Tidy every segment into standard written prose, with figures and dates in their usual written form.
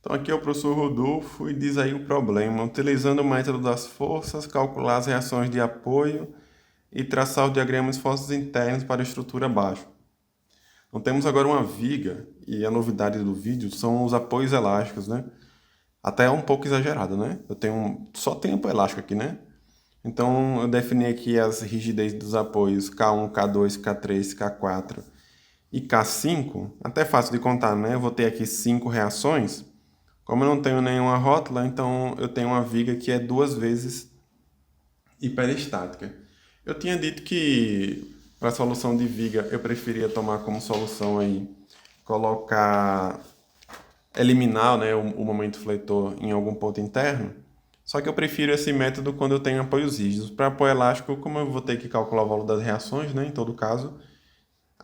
Então aqui é o professor Rodolfo e diz aí o problema. Utilizando o método das forças, calcular as reações de apoio e traçar o diagrama de forças internas para a estrutura abaixo. Então temos agora uma viga e a novidade do vídeo são os apoios elásticos, né? Até é um pouco exagerado, né? Só tem apoio elástico aqui, né? Então eu defini aqui as rigidez dos apoios K1, K2, K3, K4 e K5. Até fácil de contar, né? Eu vou ter aqui 5 reações. Como eu não tenho nenhuma rótula, então eu tenho uma viga que é 2 vezes hiperestática. Eu tinha dito que para a solução de viga eu preferia tomar como solução aí colocar eliminar, né, o momento fletor em algum ponto interno. Só que eu prefiro esse método quando eu tenho apoios rígidos. Para apoio elástico, como eu vou ter que calcular o valor das reações, né, em todo caso,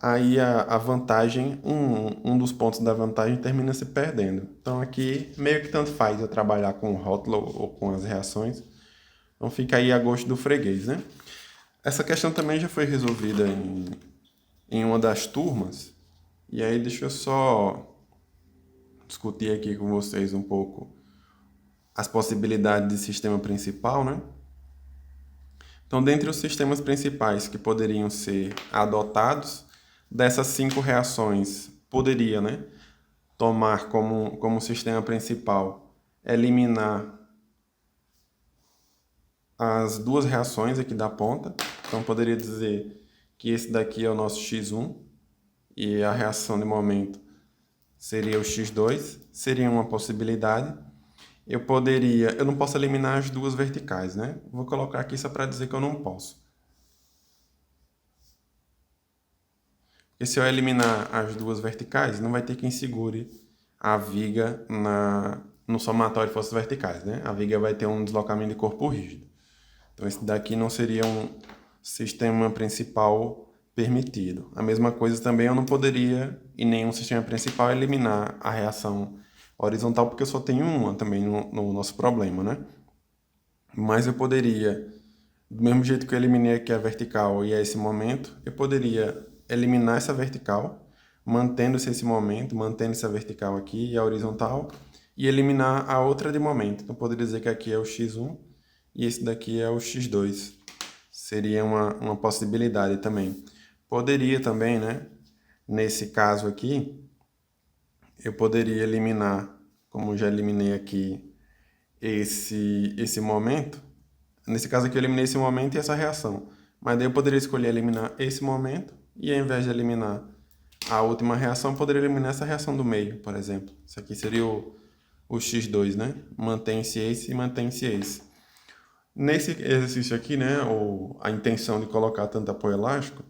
aí a vantagem, um dos pontos da vantagem termina se perdendo. Então aqui meio que tanto faz eu trabalhar com o rótulo ou com as reações. Então fica aí a gosto do freguês, né? Essa questão também já foi resolvida em uma das turmas. E aí deixa eu só discutir aqui com vocês um pouco as possibilidades de sistema principal, né? Então, dentre os sistemas principais que poderiam ser adotados, dessas 5 reações, poderia, né, tomar como sistema principal eliminar as 2 reações aqui da ponta. Então, poderia dizer que esse daqui é o nosso X1 e a reação de momento seria o X2, seria uma possibilidade. Eu não posso eliminar as 2 verticais, né? Vou colocar aqui só para dizer que eu não posso. Porque se eu eliminar as 2 verticais, não vai ter quem segure a viga no somatório de forças verticais, né? A viga vai ter um deslocamento de corpo rígido. Então esse daqui não seria um sistema principal permitido. A mesma coisa também eu não poderia, em nenhum sistema principal, eliminar a reação horizontal, porque eu só tenho uma também no nosso problema, né? Mas eu poderia, do mesmo jeito que eu eliminei aqui a vertical e a esse momento, eu poderia eliminar essa vertical, mantendo-se esse momento, mantendo essa vertical aqui e a horizontal, e eliminar a outra de momento. Então, eu poderia dizer que aqui é o x1 e esse daqui é o x2. Seria uma possibilidade também. Poderia também, né? Nesse caso aqui, eu poderia eliminar, como já eliminei aqui, esse momento. Nesse caso aqui eu eliminei esse momento e essa reação. Mas daí eu poderia escolher eliminar esse momento e ao invés de eliminar a última reação, eu poderia eliminar essa reação do meio, por exemplo. Isso aqui seria o x2, né? Mantém-se esse e mantém-se esse. Nesse exercício aqui, né, a intenção de colocar tanto apoio elástico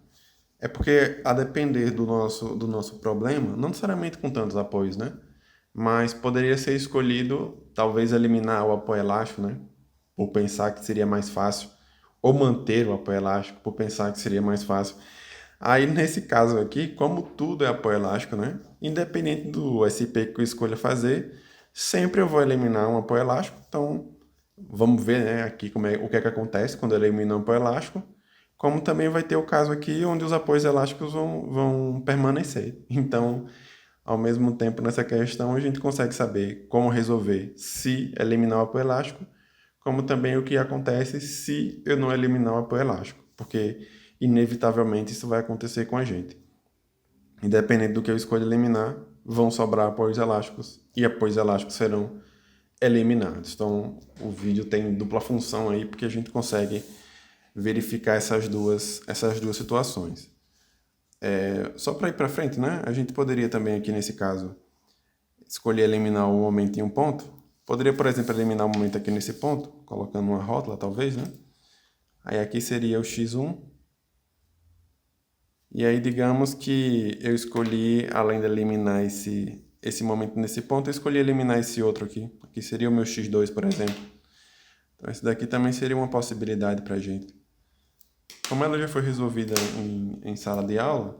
é porque, a depender do nosso problema, não necessariamente com tantos apoios, né? Mas poderia ser escolhido, talvez, eliminar o apoio elástico, né? Por pensar que seria mais fácil. Ou manter o apoio elástico, por pensar que seria mais fácil. Aí, nesse caso aqui, como tudo é apoio elástico, né? Independente do SP que eu escolha fazer, sempre eu vou eliminar um apoio elástico. Então, vamos ver, né, aqui o que é que acontece quando eu elimino um apoio elástico. Como também vai ter o caso aqui onde os apoios elásticos vão permanecer. Então, ao mesmo tempo, nessa questão, a gente consegue saber como resolver se eliminar o apoio elástico, como também o que acontece se eu não eliminar o apoio elástico, porque inevitavelmente isso vai acontecer com a gente. Independente do que eu escolha eliminar, vão sobrar apoios elásticos e apoios elásticos serão eliminados. Então, o vídeo tem dupla função aí, porque a gente consegue verificar essas duas situações. Só para ir para frente, né? A gente poderia também aqui nesse caso escolher eliminar um momento em um ponto. Poderia, por exemplo, eliminar um momento aqui nesse ponto, colocando uma rótula talvez, né? Aí aqui seria o x1. E aí digamos que eu escolhi, além de eliminar esse momento nesse ponto, eu escolhi eliminar esse outro aqui. Aqui seria o meu x2, por exemplo. Então esse daqui também seria uma possibilidade para a gente. Como ela já foi resolvida em sala de aula,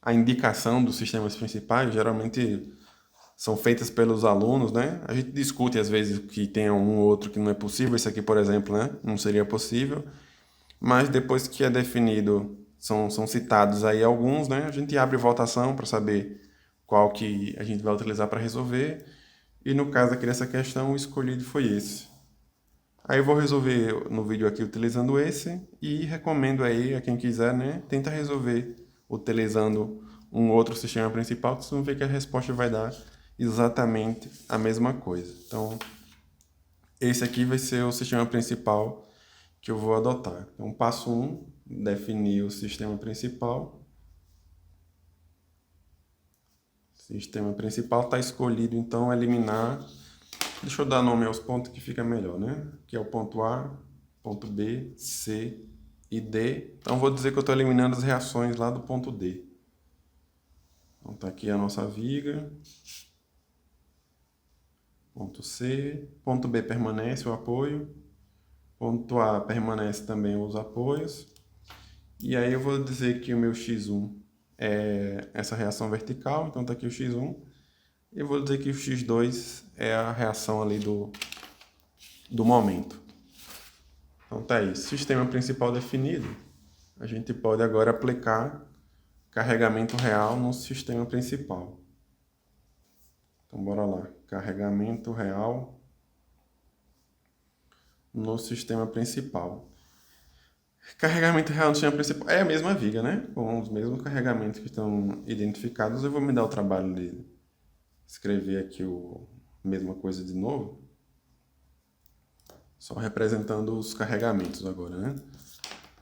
a indicação dos sistemas principais geralmente são feitas pelos alunos, né? A gente discute às vezes que tem um ou outro que não é possível. Esse aqui, por exemplo, né? Não seria possível. Mas depois que é definido, são citados aí alguns, né? A gente abre votação para saber qual que a gente vai utilizar para resolver. E no caso aqui dessa questão, o escolhido foi esse. Aí eu vou resolver no vídeo aqui utilizando esse e recomendo aí a quem quiser, né, tenta resolver utilizando um outro sistema principal, que vocês vão ver que a resposta vai dar exatamente a mesma coisa. Então, esse aqui vai ser o sistema principal que eu vou adotar. Então, passo 1, definir o sistema principal. O sistema principal está escolhido, então eliminar. Deixa eu dar nome aos pontos que fica melhor, né? Aqui é o ponto A, ponto B, C e D. Então, vou dizer que eu estou eliminando as reações lá do ponto D. Então, tá aqui a nossa viga. Ponto C. Ponto B permanece o apoio. Ponto A permanece também os apoios. E aí eu vou dizer que o meu x1 é essa reação vertical. Então, tá aqui o x1. E eu vou dizer que o x2 é a reação ali do momento. Então tá aí, sistema principal definido. A gente pode agora aplicar carregamento real no sistema principal. Então bora lá, carregamento real no sistema principal. Carregamento real no sistema principal é a mesma viga, né? Com os mesmos carregamentos que estão identificados. Eu vou me dar o trabalho de escrever aqui a mesma coisa de novo. Só representando os carregamentos agora, né?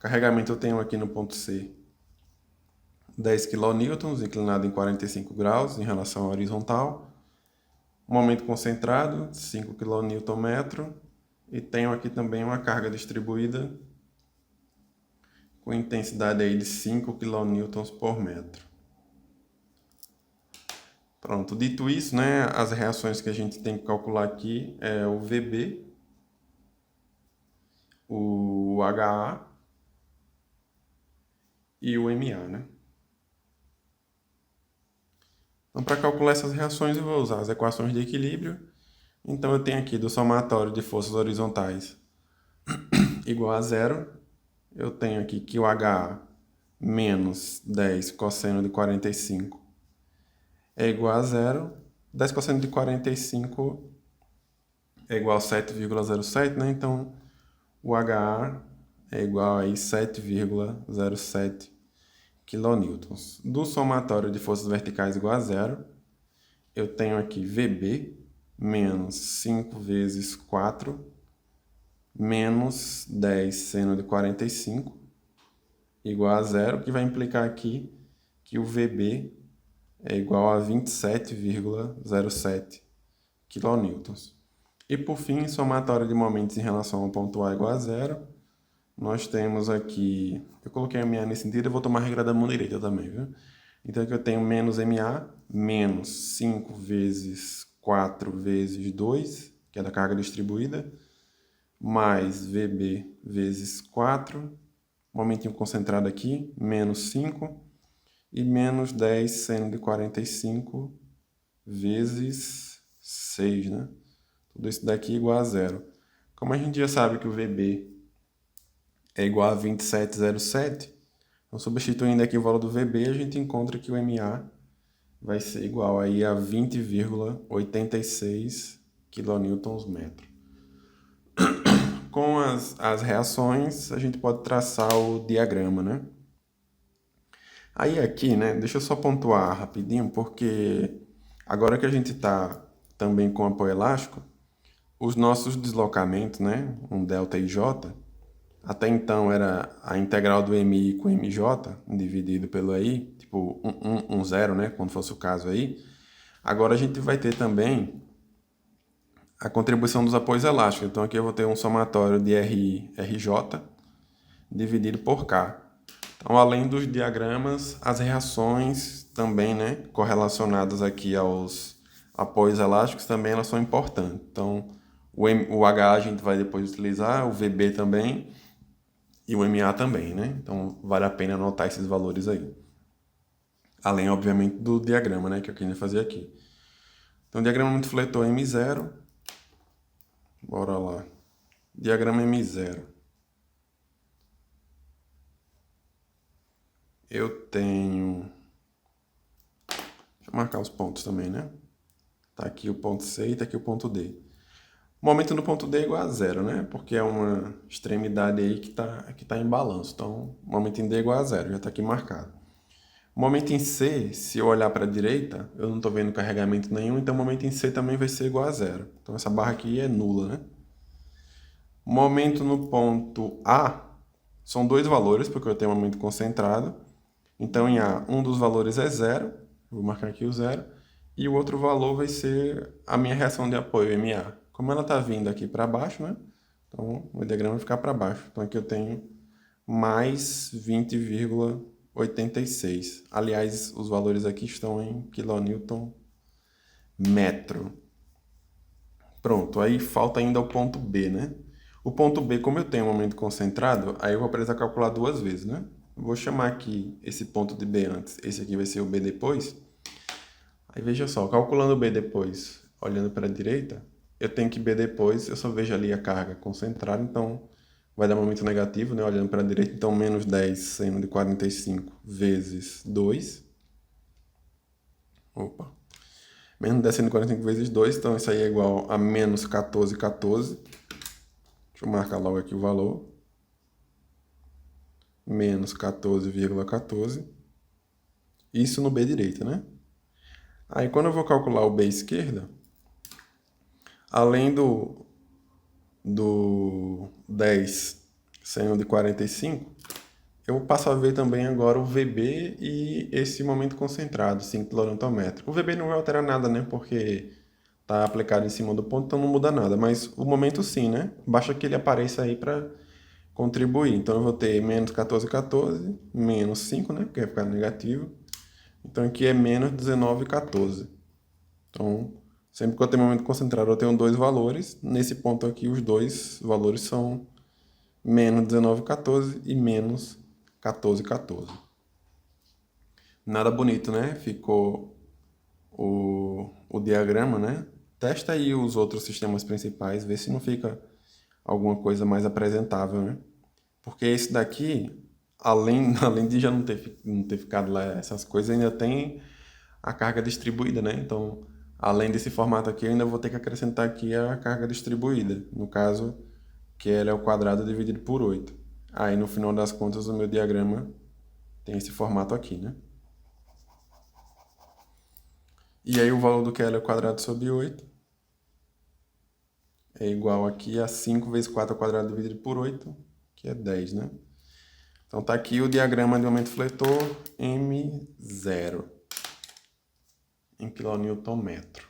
Carregamento eu tenho aqui no ponto C 10 kN, inclinado em 45 graus em relação à horizontal. Momento concentrado, 5 kN. E tenho aqui também uma carga distribuída com intensidade aí de 5 kN por metro. Pronto, dito isso, né, as reações que a gente tem que calcular aqui é o VB, o HA e o MA, né? Então, para calcular essas reações, eu vou usar as equações de equilíbrio. Então, eu tenho aqui do somatório de forças horizontais igual a zero. Eu tenho aqui que o HA menos 10 cosseno de 45 é igual a zero. 10 cosseno de 45 é igual a 7,07, né? Então, o HA é igual a 7,07 kN. Do somatório de forças verticais igual a zero, eu tenho aqui VB menos 5 vezes 4 menos 10 seno de 45 igual a zero, que vai implicar aqui que o VB é igual a 27,07 kN. E por fim, somatório de momentos em relação ao ponto A igual a zero, nós temos aqui, eu coloquei MA nesse sentido, eu vou tomar a regra da mão direita também, viu? Então aqui eu tenho menos MA, menos 5 vezes 4 vezes 2, que é da carga distribuída, mais VB vezes 4, momentinho concentrado aqui, menos 5, e menos 10 seno de 45 vezes 6, né? Tudo isso daqui igual a zero. Como a gente já sabe que o VB é igual a 27,07, então substituindo aqui o valor do VB, a gente encontra que o MA vai ser igual aí a 20,86 kN/m. Com as reações, a gente pode traçar o diagrama, né? Aí aqui, né, deixa eu só pontuar rapidinho, porque agora que a gente está também com apoio elástico, os nossos deslocamentos, né, um delta e j, até então era a integral do MI com MJ, dividido pelo AI, tipo 0, né, quando fosse o caso aí. Agora a gente vai ter também a contribuição dos apoios elásticos. Então aqui eu vou ter um somatório de RI, RJ, dividido por K. Então, além dos diagramas, as reações também, né, correlacionadas aqui aos apoios elásticos, também elas são importantes. Então, o H a gente vai depois utilizar, o VB também e o MA também, né? Então, vale a pena anotar esses valores aí. Além, obviamente, do diagrama, né, que eu queria fazer aqui. Então, diagrama multifletor M0. Bora lá. Diagrama M0. Eu tenho... Deixa eu marcar os pontos também, né? Tá aqui o ponto C e tá aqui o ponto D. O momento no ponto D é igual a zero, né? Porque é uma extremidade aí que tá em balanço. Então, o momento em D é igual a zero, já tá aqui marcado. O momento em C, se eu olhar para a direita, eu não estou vendo carregamento nenhum, então o momento em C também vai ser igual a zero. Então essa barra aqui é nula, né? O momento no ponto A são dois valores, porque eu tenho um momento concentrado. Então em A, um dos valores é zero, vou marcar aqui o zero, e o outro valor vai ser a minha reação de apoio, MA. Como ela está vindo aqui para baixo, né? Então o diagrama vai ficar para baixo. Então aqui eu tenho mais 20,86. Aliás, os valores aqui estão em quilonewton metro. Pronto, aí falta ainda o ponto B, né? O ponto B, como eu tenho um momento concentrado, aí eu vou precisar calcular duas vezes, né? Vou chamar aqui esse ponto de B antes, esse aqui vai ser o B depois. Aí veja só, calculando o B depois, olhando para a direita, eu tenho que B depois, eu só vejo ali a carga concentrada, então vai dar momento negativo, né? Olhando para a direita, então menos 10 seno de 45 vezes 2. Opa. Menos 10 seno de 45 vezes 2, então isso aí é igual a menos 14,14. Deixa eu marcar logo aqui o valor. Menos 14,14. Isso no B direita, né? Aí quando eu vou calcular o B esquerda, além do 10 seno de 45, eu passo a ver também agora o VB e esse momento concentrado, 5 kN. O VB não vai alterar nada, né? Porque está aplicado em cima do ponto, então não muda nada. Mas o momento sim, né? Basta que ele apareça aí para contribuir. Então eu vou ter menos 14,14, menos 5, né? Porque vai ficar negativo. Então aqui é menos 19,14. Então, sempre que eu tenho momento concentrado, eu tenho dois valores. Nesse ponto aqui, os dois valores são menos 19,14 e menos 14,14. Nada bonito, né? Ficou o diagrama, né? Testa aí os outros sistemas principais, vê se não fica alguma coisa mais apresentável, né? Porque esse daqui, além de já não ter ficado lá essas coisas, ainda tem a carga distribuída, né? Então, além desse formato aqui, eu ainda vou ter que acrescentar aqui a carga distribuída. No caso, que ela é o quadrado dividido por 8. Aí, no final das contas, o meu diagrama tem esse formato aqui, né? E aí, o valor do QL ao quadrado sobre 8 é igual aqui a 5 vezes 4 ao quadrado dividido por 8, que é 10, né? Então, tá aqui o diagrama de momento fletor M0 em quilonewton-metro.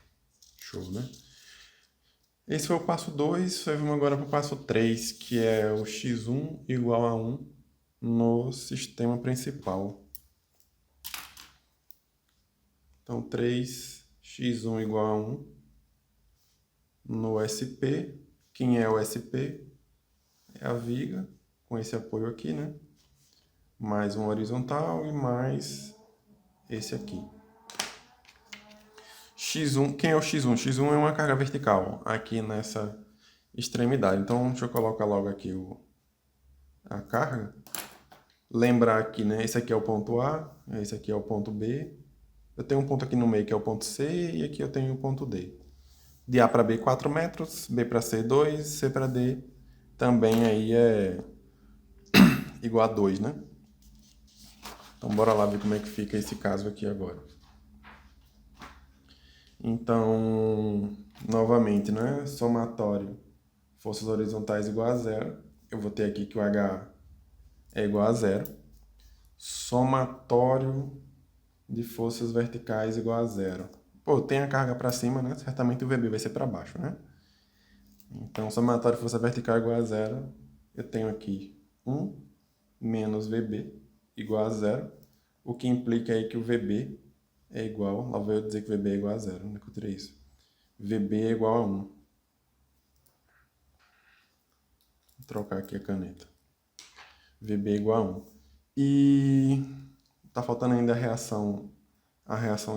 Show, né? Esse foi o passo 2, vamos agora para o passo 3, que é o x1 igual a 1 no sistema principal. Então, 3x1 igual a 1 no SP. Quem é o SP? É a viga, com esse apoio aqui, né? Mais um horizontal e mais esse aqui. X1, quem é o X1? X1 é uma carga vertical aqui nessa extremidade. Então, deixa eu colocar logo aqui a carga. Lembrar aqui, né? Esse aqui é o ponto A, esse aqui é o ponto B. Eu tenho um ponto aqui no meio que é o ponto C e aqui eu tenho o ponto D. De A para B, 4 metros, B para C, 2, C para D também aí é igual a 2, né? Então, bora lá ver como é que fica esse caso aqui agora. Então, novamente, né? Somatório, forças horizontais igual a zero. Eu vou ter aqui que o H é igual a zero. Somatório de forças verticais igual a zero. Pô, tem a carga para cima, né? Certamente o VB vai ser para baixo, né? Então, somatório de força vertical igual a zero. Eu tenho aqui 1 menos VB igual a zero. O que implica aí que o VB é igual, lá vou eu dizer que VB é igual a zero. Onde é que eu tirei isso? VB é igual a 1. Vou trocar aqui a caneta. VB é igual a 1. E tá faltando ainda a reação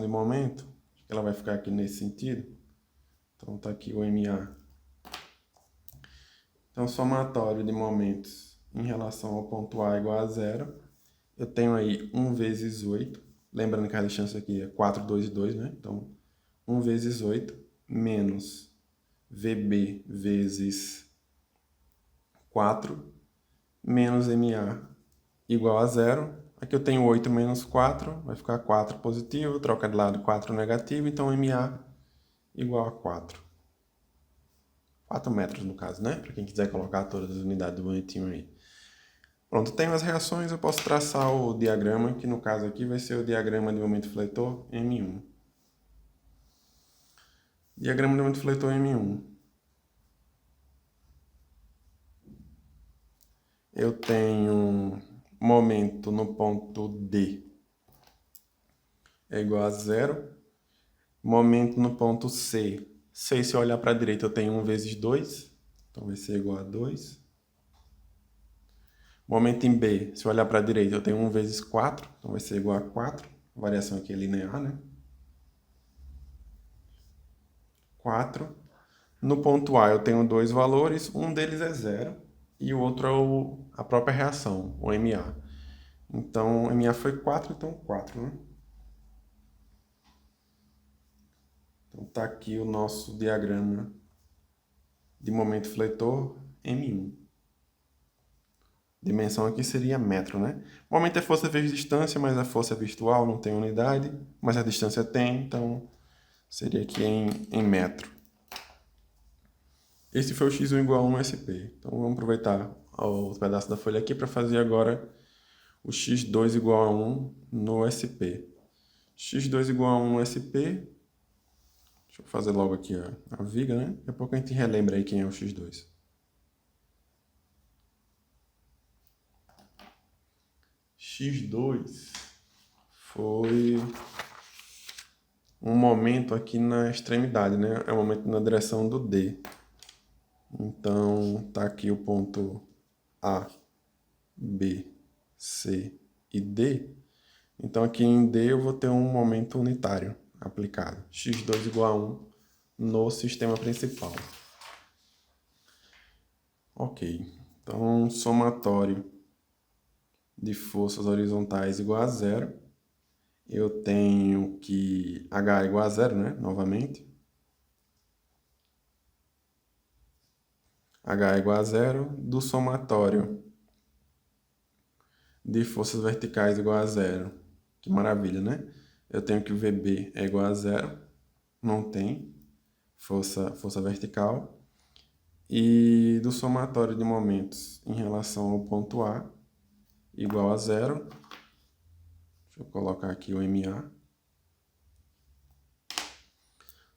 de momento. Acho que ela vai ficar aqui nesse sentido. Então tá aqui o MA. Então, somatório de momentos em relação ao ponto A igual a zero. Eu tenho aí 1 vezes 8. lembrando que a distância aqui é 4, 2 e 2, né? Então, 1 vezes 8 menos VB vezes 4 menos MA igual a 0. Aqui eu tenho 8 menos 4, vai ficar 4 positivo, troca de lado 4 negativo, então MA igual a 4. 4 metros no caso, né? Para quem quiser colocar todas as unidades bonitinho aí. Pronto, tenho as reações, eu posso traçar o diagrama, que no caso aqui vai ser o diagrama de momento fletor M1. Diagrama de momento fletor M1. Eu tenho momento no ponto D é igual a 0. Momento no ponto C. C, se eu olhar para a direita, eu tenho 1 vezes 2. Então vai ser igual a 2. Momento em B, se eu olhar para a direita, eu tenho 1 vezes 4. Então vai ser igual a 4. A variação aqui é linear, né? 4. No ponto A, eu tenho dois valores. Um deles é 0. E o outro é a própria reação, o MA. Então, MA foi 4, então 4, né? Então, tá aqui o nosso diagrama de momento fletor M1. Dimensão aqui seria metro, né? Momento é força vezes distância, mas a força é virtual, não tem unidade. Mas a distância tem, então seria aqui em metro. Esse foi o x1 igual a 1 SP. Então vamos aproveitar o pedaço da folha aqui para fazer agora o x2 igual a 1 no SP. x2 igual a 1 no SP. Deixa eu fazer logo aqui a viga, né? Daqui a pouco a gente relembra aí quem é o x2. x2 foi um momento aqui na extremidade, né? É um momento na direção do D. Então, tá aqui o ponto A, B, C e D. Então, aqui em D eu vou ter um momento unitário aplicado. x2 igual a 1 no sistema principal. Ok. Então, somatório de forças horizontais igual a 0. Eu tenho que H igual a 0, né? Novamente. H igual a 0 do somatório de forças verticais igual a 0. Que maravilha, né? Eu tenho que o VB é igual a 0. Não tem força vertical. E do somatório de momentos em relação ao ponto A igual a 0. Deixa eu colocar aqui o MA.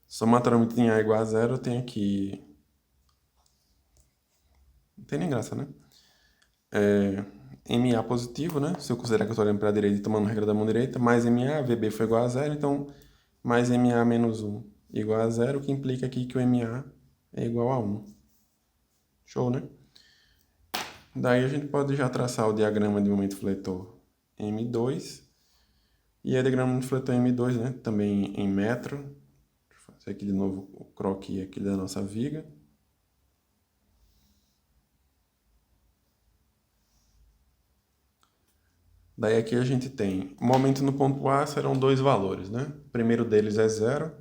Somatório em A igual a 0, eu tenho aqui... Não tem nem graça, né? MA positivo, né? Se eu considerar que eu estou olhando para a direita e tomando a regra da mão direita, mais MA, VB foi igual a 0, então mais MA menos 1 igual a 0, o que implica aqui que o MA é igual a 1. Show, né? Daí a gente pode já traçar o diagrama de momento fletor M2. E o diagrama de fletor M2, né? Também em metro. Deixa eu fazer aqui de novo o croquis aqui da nossa viga. Daí aqui a gente tem, momento no ponto A serão dois valores, né? O primeiro deles é 0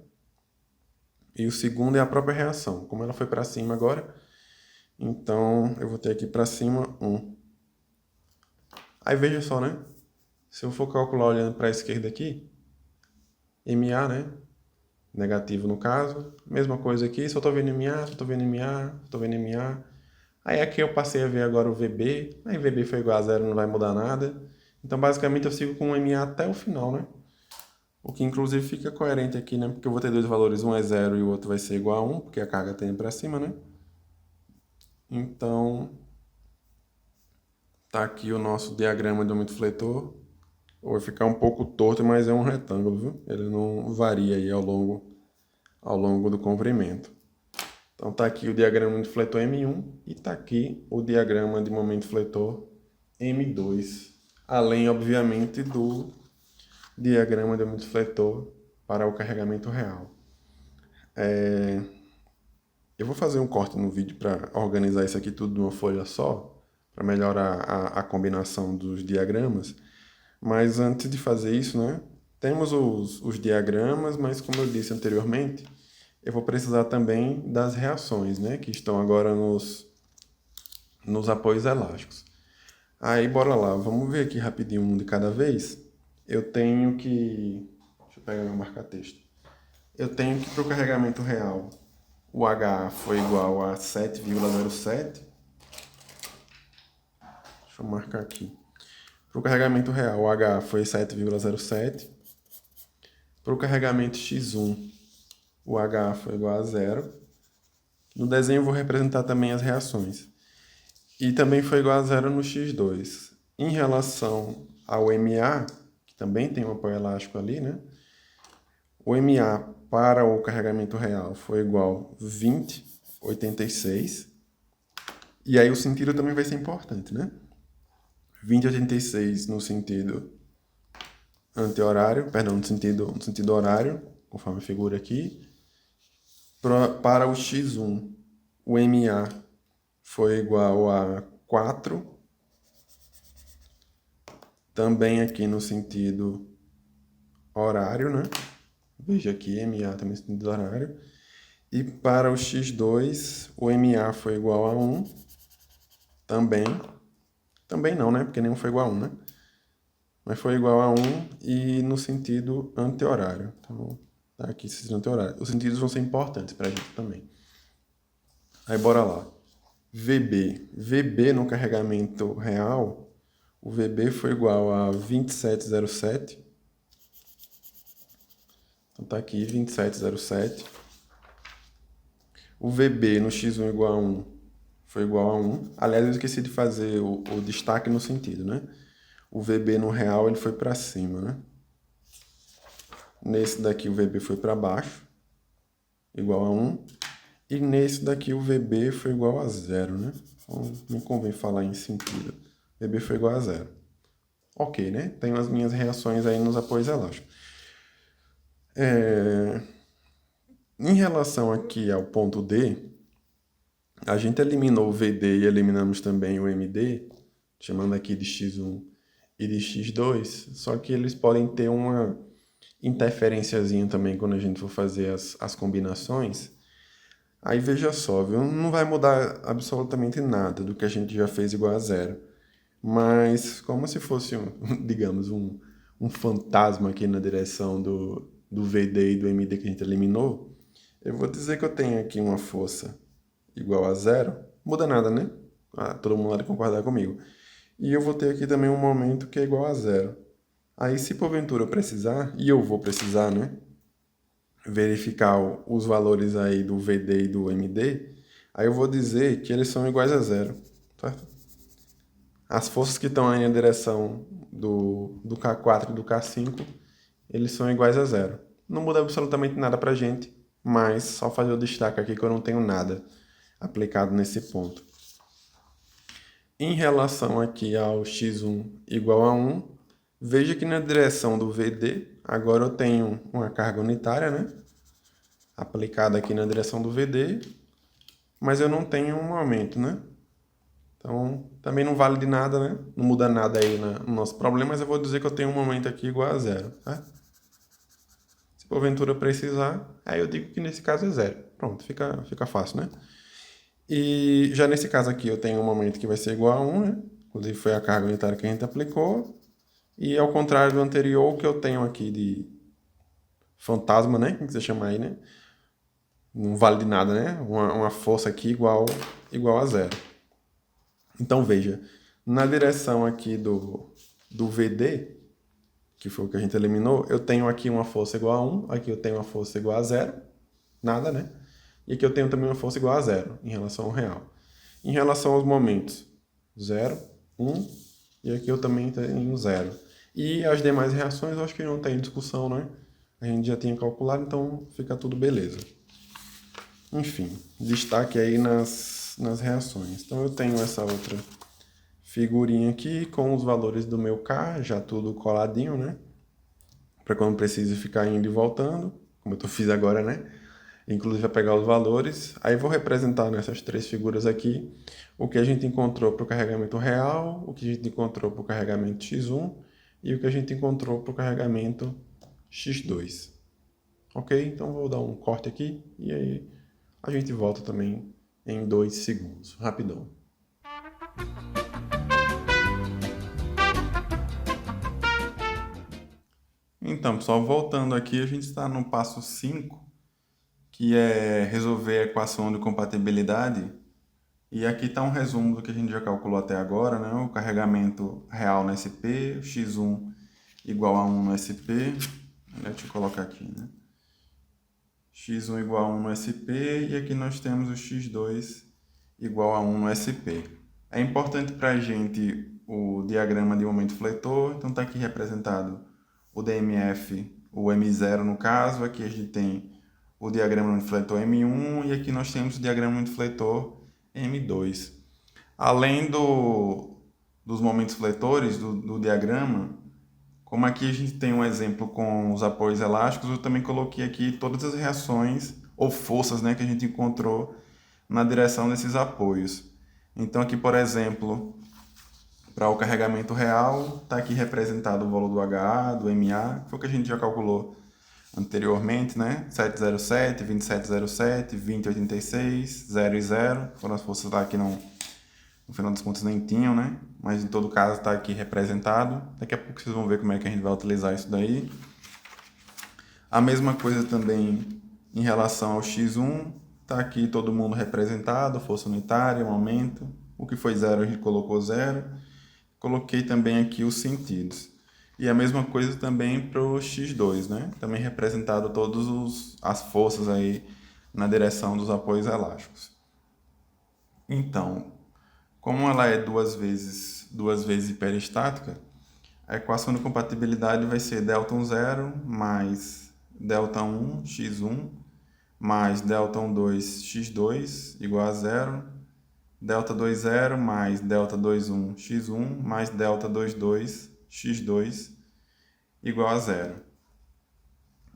e o segundo é a própria reação. Como ela foi para cima agora, então eu vou ter aqui para cima 1. Aí veja só, né? Se eu for calcular olhando para a esquerda aqui, MA, né? Negativo no caso. Mesma coisa aqui, só estou vendo MA, só estou vendo MA, só estou vendo MA. Aí aqui eu passei a ver agora o VB. Aí VB foi igual a 0, não vai mudar nada. Então, basicamente, eu sigo com o MA até o final, né? O que, inclusive, fica coerente aqui, né? Porque eu vou ter dois valores, um é 0 e o outro vai ser igual a 1, porque a carga está indo para cima, né? Então, tá aqui o nosso diagrama de momento fletor. Vai ficar um pouco torto, mas é um retângulo, viu? Ele não varia aí ao longo do comprimento. Então, tá aqui o diagrama de fletor M1 e tá aqui o diagrama de momento fletor M2. Além, obviamente, do diagrama de momento fletor para o carregamento real. Eu vou fazer um corte no vídeo para organizar isso aqui tudo de uma folha só, para melhorar a combinação dos diagramas. Mas antes de fazer isso, né, Temos os diagramas, mas como eu disse anteriormente, eu vou precisar também das reações, né? Que estão agora nos apoios elásticos. Aí, bora lá, vamos ver aqui rapidinho um de cada vez. Eu tenho que... Deixa eu pegar meu marca-texto. Eu tenho que, para o carregamento real, o HA foi igual a 7,07. Deixa eu marcar aqui. Para o carregamento real, o HA foi 7,07. Para o carregamento X1, o HA foi igual a 0. No desenho eu vou representar também as reações. E também foi igual a 0 no X2. Em relação ao MA, que também tem um apoio elástico ali, né? O MA para o carregamento real foi igual a 20,86. E aí o sentido também vai ser importante, né? 20,86 no sentido anti-horário, perdão, no sentido horário, conforme a figura aqui. Para o X1, o MA foi igual a 4. Também aqui no sentido horário, né? Veja aqui, MA também no sentido horário. E para o X2, o MA foi igual a 1. Também não, né? Porque nenhum foi igual a 1, né? Mas foi igual a 1 e no sentido anti-horário. Então, tá aqui sentido anti-horário. Os sentidos vão ser importantes para a gente também. Aí, bora lá. VB. VB no carregamento real, o VB foi igual a 27,07. Então, tá aqui, 27,07. O VB no X1 igual a 1 foi igual a 1. Aliás, eu esqueci de fazer o destaque no sentido, né? O VB no real ele foi para cima, né? Nesse daqui o VB foi para baixo, igual a 1. E nesse daqui o VB foi igual a 0, né? Então, não convém falar em sentido. VB foi igual a 0. Ok, né? Tenho as minhas reações aí nos apoios elásticos. Em relação aqui ao ponto D, a gente eliminou o VD e eliminamos também o MD, chamando aqui de X1 e de X2, só que eles podem ter uma interferenciazinha também quando a gente for fazer as combinações. Aí veja só, viu? Não vai mudar absolutamente nada do que a gente já fez igual a 0. Mas como se fosse, digamos, um fantasma aqui na direção do VD e do MD que a gente eliminou, eu vou dizer que eu tenho aqui uma força igual a 0. Muda nada, né? Todo mundo vai concordar comigo. E eu vou ter aqui também um momento que é igual a 0. Aí, se porventura eu precisar, e eu vou precisar, né? Verificar os valores aí do VD e do MD, aí eu vou dizer que eles são iguais a 0, certo? As forças que estão aí na direção do K4 e do K5, eles são iguais a 0. Não muda absolutamente nada pra gente, mas só fazer o destaque aqui que eu não tenho nada aplicado nesse ponto. Em relação aqui ao x1 igual a 1, veja que na direção do VD, agora eu tenho uma carga unitária, né? Aplicada aqui na direção do VD, mas eu não tenho um momento, né? Então, também não vale de nada, né? Não muda nada aí no nosso problema, mas eu vou dizer que eu tenho um momento aqui igual a 0, tá? Se porventura precisar, aí eu digo que nesse caso é 0. Pronto, fica fácil, né? E já nesse caso aqui eu tenho um momento que vai ser igual a 1, né? Inclusive foi a carga unitária que a gente aplicou. E ao contrário do anterior, o que eu tenho aqui de fantasma, né? Como você chama aí, né? Não vale de nada, né? Uma força aqui igual a 0. Então veja, na direção aqui do VD, que foi o que a gente eliminou, eu tenho aqui uma força igual a 1, aqui eu tenho uma força igual a 0, nada, né? E aqui eu tenho também uma força igual a 0 em relação ao real. Em relação aos momentos, 0, 1, e aqui eu também tenho 0. E as demais reações eu acho que não tem discussão, né? A gente já tinha calculado, então fica tudo beleza. Enfim, destaque aí nas reações. Então eu tenho essa outra figurinha aqui com os valores do meu K, já tudo coladinho, né? Para quando precise ficar indo e voltando, como eu fiz agora, né? Inclusive vai pegar os valores. Aí vou representar nessas três figuras aqui o que a gente encontrou para o carregamento real, o que a gente encontrou para o carregamento X1 e o que a gente encontrou para o carregamento x2. Ok? Então vou dar um corte aqui e aí a gente volta também em 2 segundos. Rapidão. Então, pessoal, voltando aqui, a gente está no passo 5, que é resolver a equação de compatibilidade. E aqui está um resumo do que a gente já calculou até agora, né? O carregamento real no SP, x1 igual a 1 no SP. Deixa eu colocar aqui, né? x1 igual a 1 no SP e aqui nós temos o x2 igual a 1 no SP. É importante para a gente o diagrama de momento fletor, então está aqui representado o DMF, o M0 no caso, aqui a gente tem o diagrama de fletor M1 e aqui nós temos o diagrama de fletor M2. Além dos momentos fletores do diagrama, como aqui a gente tem um exemplo com os apoios elásticos, eu também coloquei aqui todas as reações ou forças, né, que a gente encontrou na direção desses apoios. Então aqui, por exemplo, para o carregamento real, está aqui representado o valor do HA, do MA, que foi o que a gente já calculou anteriormente, né? 707, 2707, 2086, 0 e 0. Foram as forças lá que não, no final das contas nem tinham, né? Mas em todo caso está aqui representado. Daqui a pouco vocês vão ver como é que a gente vai utilizar isso daí. A mesma coisa também em relação ao X1. Está aqui todo mundo representado, força unitária, momento. O que foi 0 a gente colocou 0. Coloquei também aqui os sentidos. E a mesma coisa também para o X2, né? Também representado todas as forças aí na direção dos apoios elásticos. Então, como ela é duas vezes hiperestática, a equação de compatibilidade vai ser ΔI mais ΔI x1 mais ΔI2 x2 igual a 0, ΔI20 mais ΔI21 x1 mais ΔI22 x2 igual a 0.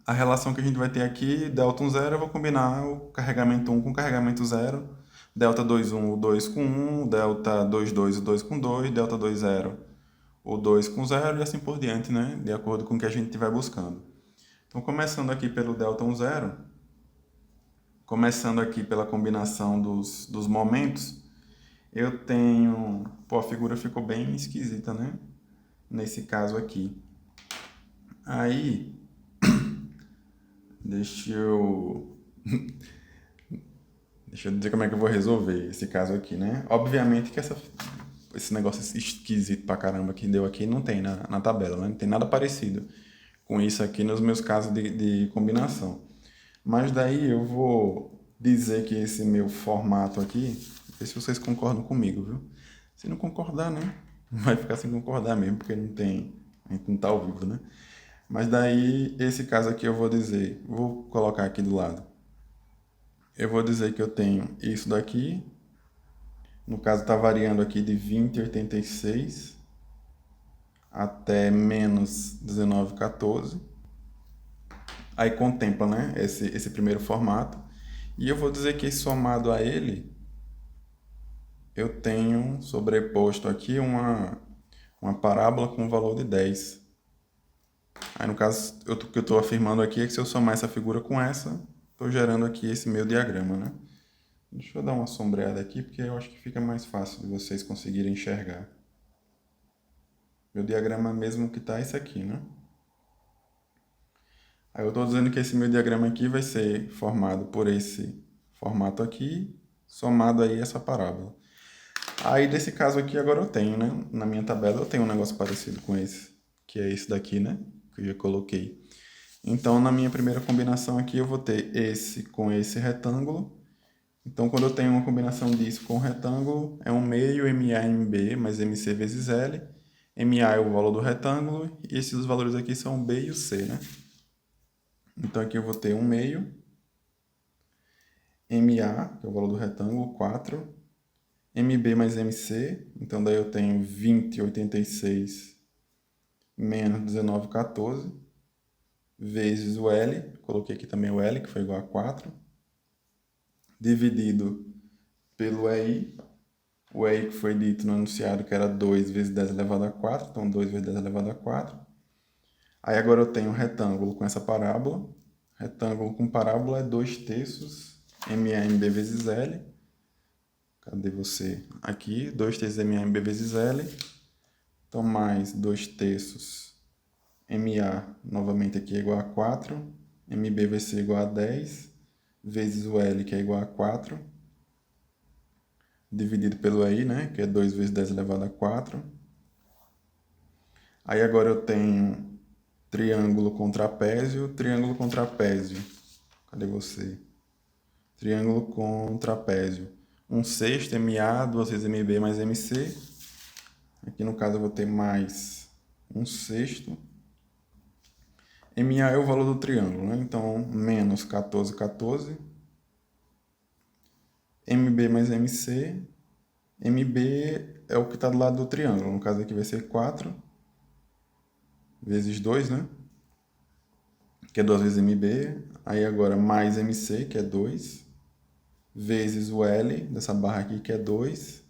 A relação que a gente vai ter aqui, ΔI10, eu vou combinar o carregamento 1 com o carregamento 0, ΔI21 o 2 com 1, ΔI22 o 2 com 2, ΔI20 o 2 com 0 e assim por diante, né? De acordo com o que a gente estiver buscando. Então, começando aqui pelo ΔI10, começando aqui pela combinação dos momentos, eu tenho... Pô, a figura ficou bem esquisita, né? Nesse caso aqui. Aí, deixa eu dizer como é que eu vou resolver esse caso aqui, né? Obviamente que esse negócio esquisito pra caramba que deu aqui não tem na tabela, né? Não tem nada parecido com isso aqui nos meus casos de combinação. Mas daí eu vou dizer que esse meu formato aqui, ver se vocês concordam comigo, viu? Se não concordar, né? Vai ficar sem concordar mesmo, porque não tem, a gente não tá ao vivo, né? Mas daí, esse caso aqui eu vou dizer, vou colocar aqui do lado. Eu vou dizer que eu tenho isso daqui, no caso está variando aqui de 20,86 até menos 19,14. Aí contempla, né, esse primeiro formato. E eu vou dizer que somado a ele, eu tenho sobreposto aqui uma parábola com valor de 10. Aí no caso, o que eu estou afirmando aqui é que se eu somar essa figura com essa, estou gerando aqui esse meu diagrama, né? Deixa eu dar uma sombreada aqui, porque eu acho que fica mais fácil de vocês conseguirem enxergar. Meu diagrama mesmo que está esse aqui, né? Aí eu estou dizendo que esse meu diagrama aqui vai ser formado por esse formato aqui, somado aí essa parábola. Aí desse caso aqui agora eu tenho, né? Na minha tabela eu tenho um negócio parecido com esse, que é esse daqui, né? Que eu já coloquei. Então na minha primeira combinação aqui eu vou ter esse com esse retângulo. Então, quando eu tenho uma combinação disso com um retângulo, é 1 meio MA/MB mais MC vezes L. MA é o valor do retângulo e esses valores aqui são o B e o C, né? Então, aqui eu vou ter 1 meio MA, que é o valor do retângulo, 4. MB mais MC, então daí eu tenho 20,86 menos 19,14 vezes o L, coloquei aqui também o L, que foi igual a 4, dividido pelo EI, o EI que foi dito no enunciado que era 2 vezes 10 elevado a 4, então 2 vezes 10 elevado a 4. Aí agora eu tenho um retângulo com essa parábola. Retângulo com parábola é 2/3 MAMB vezes L. Cadê você? Aqui, 2/3 MAMB vezes L. Então, mais 2/3 MA, novamente aqui, é igual a 4. MB vai ser igual a 10, vezes o L, que é igual a 4, dividido pelo I, né? Que é 2 vezes 10 elevado a 4. Aí agora eu tenho triângulo com trapézio, triângulo com trapézio. Cadê você? Triângulo com trapézio. 1/6 MA, 2 vezes MB mais MC. Aqui no caso eu vou ter mais 1/6. MA é o valor do triângulo, né? Então, menos 14, 14. MB mais MC. MB é o que está do lado do triângulo. No caso aqui vai ser 4 vezes 2, né? Que é 2 vezes MB. Aí agora mais MC, que é 2. Vezes o L dessa barra aqui, que é 2.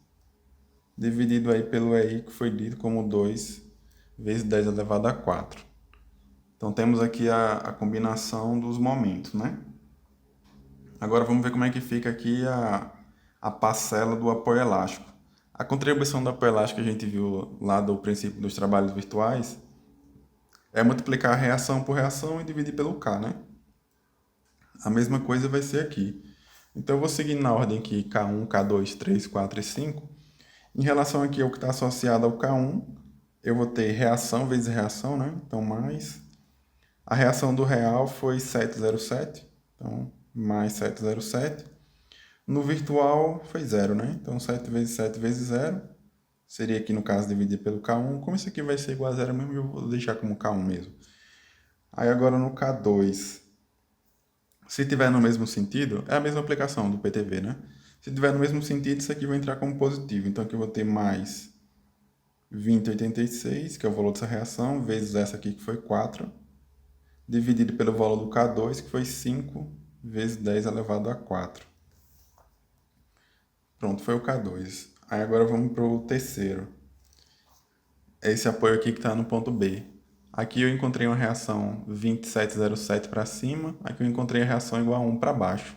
Dividido aí pelo EI, que foi dito como 2 vezes 10 elevado a 4. Então temos aqui a combinação dos momentos, né? Agora vamos ver como é que fica aqui a parcela do apoio elástico. A contribuição do apoio elástico que a gente viu lá do princípio dos trabalhos virtuais é multiplicar a reação por reação e dividir pelo K, né? A mesma coisa vai ser aqui. Então eu vou seguir na ordem aqui K1, K2, 3, 4 e 5. Em relação aqui ao que está associado ao K1, eu vou ter reação vezes reação, né? Então mais. A reação do real foi 707, então mais 707. No virtual foi 0, né? Então 7 vezes 7 vezes 0 seria aqui no caso dividir pelo K1. Como isso aqui vai ser igual a 0 mesmo, eu vou deixar como K1 mesmo. Aí agora no K2, se tiver no mesmo sentido, é a mesma aplicação do PTV, né? Se tiver no mesmo sentido, isso aqui vai entrar como positivo. Então aqui eu vou ter mais 20,86, que é o valor dessa reação, vezes essa aqui que foi 4, dividido pelo valor do K2, que foi 5 vezes 10 elevado a 4. Pronto, foi o K2. Aí agora vamos para o terceiro. É esse apoio aqui que está no ponto B. Aqui eu encontrei uma reação 27,07 para cima, aqui eu encontrei a reação igual a 1 para baixo.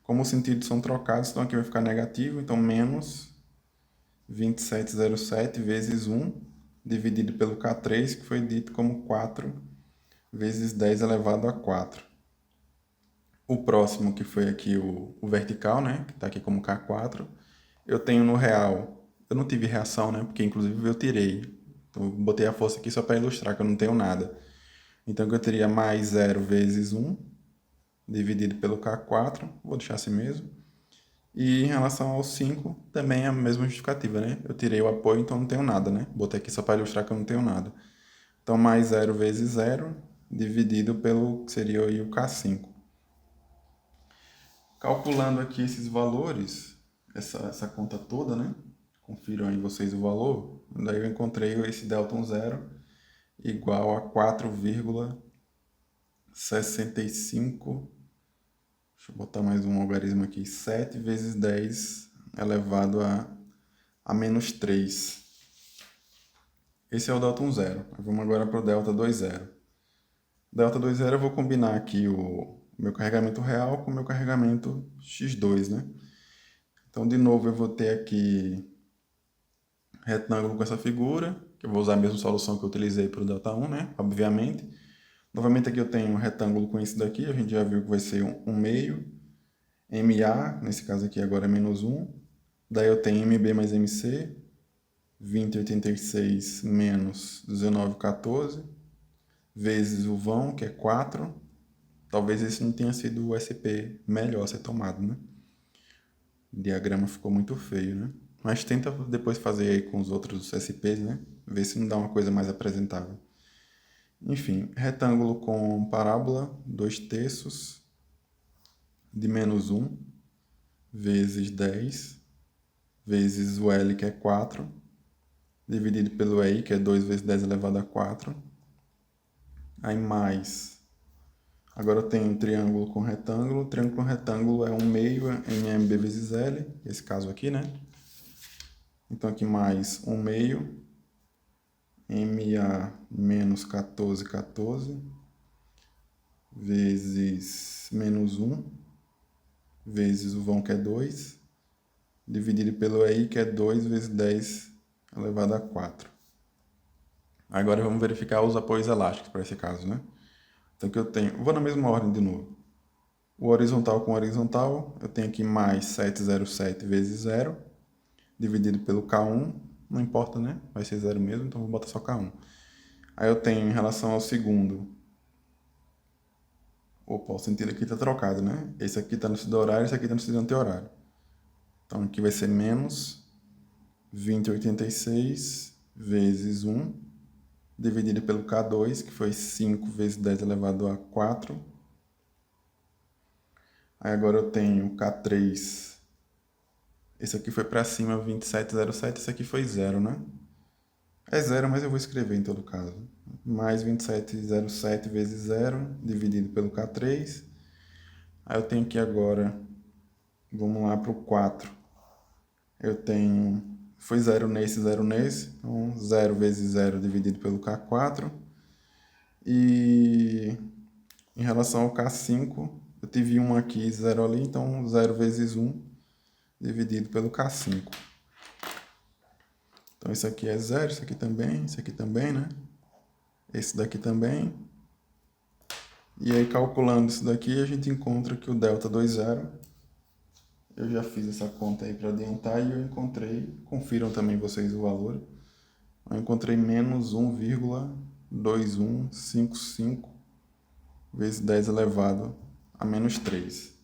Como os sentidos são trocados, então aqui vai ficar negativo, então menos 27,07 vezes 1, dividido pelo K3, que foi dito como 4 vezes 10 elevado a 4. O próximo, que foi aqui o vertical, né? Que está aqui como K4. Eu tenho no real, eu não tive reação, né? Porque inclusive eu tirei. Então, eu botei a força aqui só para ilustrar que eu não tenho nada. Então eu teria mais 0 vezes 1, dividido pelo K4. Vou deixar assim mesmo. E em relação ao 5, também é a mesma justificativa, né? Eu tirei o apoio, então não tenho nada, né? Botei aqui só para ilustrar que eu não tenho nada. Então, mais 0 vezes 0, dividido pelo que seria aí o K5. Calculando aqui esses valores, essa conta toda, né? Confiram aí vocês o valor. Daí eu encontrei esse Delta 0 igual a 4,65. Deixa eu botar mais um algarismo aqui. 7 vezes 10 elevado a menos 3. Esse é o Delta 0. Vamos agora para o Delta 0. Delta 0 eu vou combinar aqui o meu carregamento real com o meu carregamento x2, né? Então, de novo, eu vou ter aqui retângulo com essa figura, que eu vou usar a mesma solução que eu utilizei para o Delta 1, né? Obviamente. Novamente aqui eu tenho um retângulo com esse daqui, a gente já viu que vai ser 1 meio. MA, nesse caso aqui agora é menos 1. Daí eu tenho MB mais MC, 20,86 menos 19,14, vezes o vão, que é 4. Talvez esse não tenha sido o SP melhor a ser tomado, né? O diagrama ficou muito feio, né? Mas tenta depois fazer aí com os outros SPs, né? Ver se não dá uma coisa mais apresentável. Enfim, retângulo com parábola, 2/3 de menos 1, vezes 10, vezes o L, que é 4, dividido pelo EI, que é 2 vezes 10 elevado a 4. Aí mais... Agora eu tenho triângulo com retângulo. Triângulo com retângulo é 1 meio em MB vezes L, esse caso aqui, né? Então aqui mais 1 meio MA menos 14,14 vezes menos 1 vezes o vão, que é 2, dividido pelo EI, que é 2 vezes 10 elevado a 4. Agora vamos verificar os apoios elásticos para esse caso, né? Então, que eu tenho... Vou na mesma ordem de novo. O horizontal com horizontal, eu tenho aqui mais 707 vezes 0, dividido pelo K1, não importa, né? Vai ser 0 mesmo, então vou botar só K1. Aí eu tenho, em relação ao segundo... Opa, o sentido aqui está trocado, né? Esse aqui está no sentido horário, esse aqui está no sentido anti-horário. Então, aqui vai ser menos 20,86 vezes 1, dividido pelo K2, que foi 5 vezes 10 elevado a 4. Aí agora eu tenho K3. Esse aqui foi para cima, 27,07. Esse aqui foi 0, né? É 0, mas eu vou escrever em todo caso. Mais 27,07 vezes 0, dividido pelo K3. Aí eu tenho aqui agora, vamos lá para o 4. Eu tenho, foi 0 nesse, 0 nesse. Então, 0 vezes 0 dividido pelo K4. E em relação ao K5, eu tive 1 aqui e 0 ali. Então, 0 vezes 1 dividido pelo K5. Então, isso aqui é 0, isso aqui também, né? Esse daqui também. E aí, calculando isso daqui, a gente encontra que o delta 20, eu já fiz essa conta aí para adiantar e eu encontrei, confiram também vocês o valor, eu encontrei menos 1,2155 vezes 10 elevado a menos 3.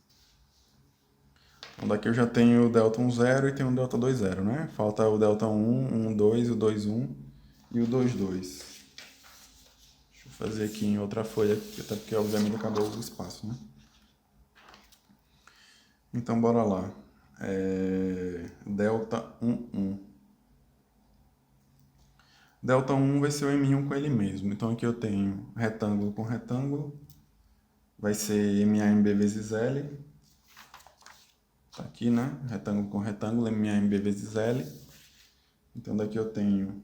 Então daqui eu já tenho o delta 10 e tenho o delta 20, né? Falta o delta 1, 12, o 21 e o 22. Deixa eu fazer aqui em outra folha, até porque obviamente acabou o espaço, né? Então bora lá. Delta 1. Delta 1 vai ser o M1 com ele mesmo. Então aqui eu tenho retângulo com retângulo. Vai ser MAMB vezes L. Tá aqui, né? Retângulo com retângulo, MAMB vezes L. Então daqui eu tenho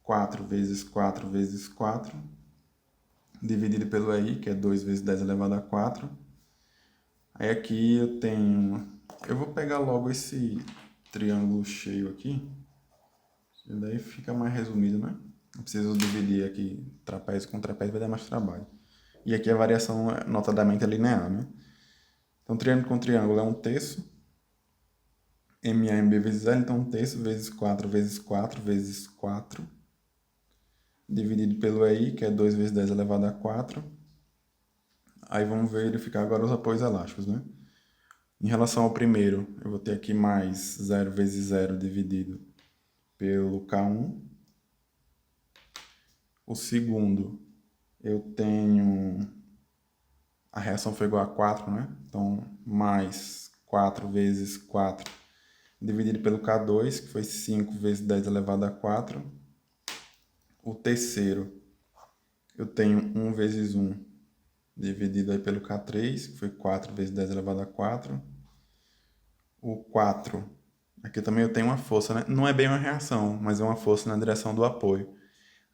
4 vezes 4 vezes 4, dividido pelo EI, que é 2 vezes 10 elevado a 4. Aí aqui eu tenho... Eu vou pegar logo esse triângulo cheio aqui. E daí fica mais resumido, né? Não preciso dividir aqui trapézio com trapézio, vai dar mais trabalho. E aqui a variação, notadamente, é linear, né? Então, triângulo com triângulo é 1/3. MAMB vezes L, então 1/3 vezes 4 vezes 4 vezes 4. Dividido pelo EI, que é 2 vezes 10 elevado a 4. Aí vamos verificar agora os apoios elásticos, né? Em relação ao primeiro, eu vou ter aqui mais 0 vezes 0 dividido pelo K1. O segundo, eu tenho... A reação foi igual a 4, né? Então, mais 4 vezes 4 dividido pelo K2, que foi 5 vezes 10 elevado a 4. O terceiro, eu tenho 1 vezes 1 dividido aí pelo K3, que foi 4 vezes 10 elevado a 4. O 4, aqui também eu tenho uma força, né? Não é bem uma reação, mas é uma força na direção do apoio.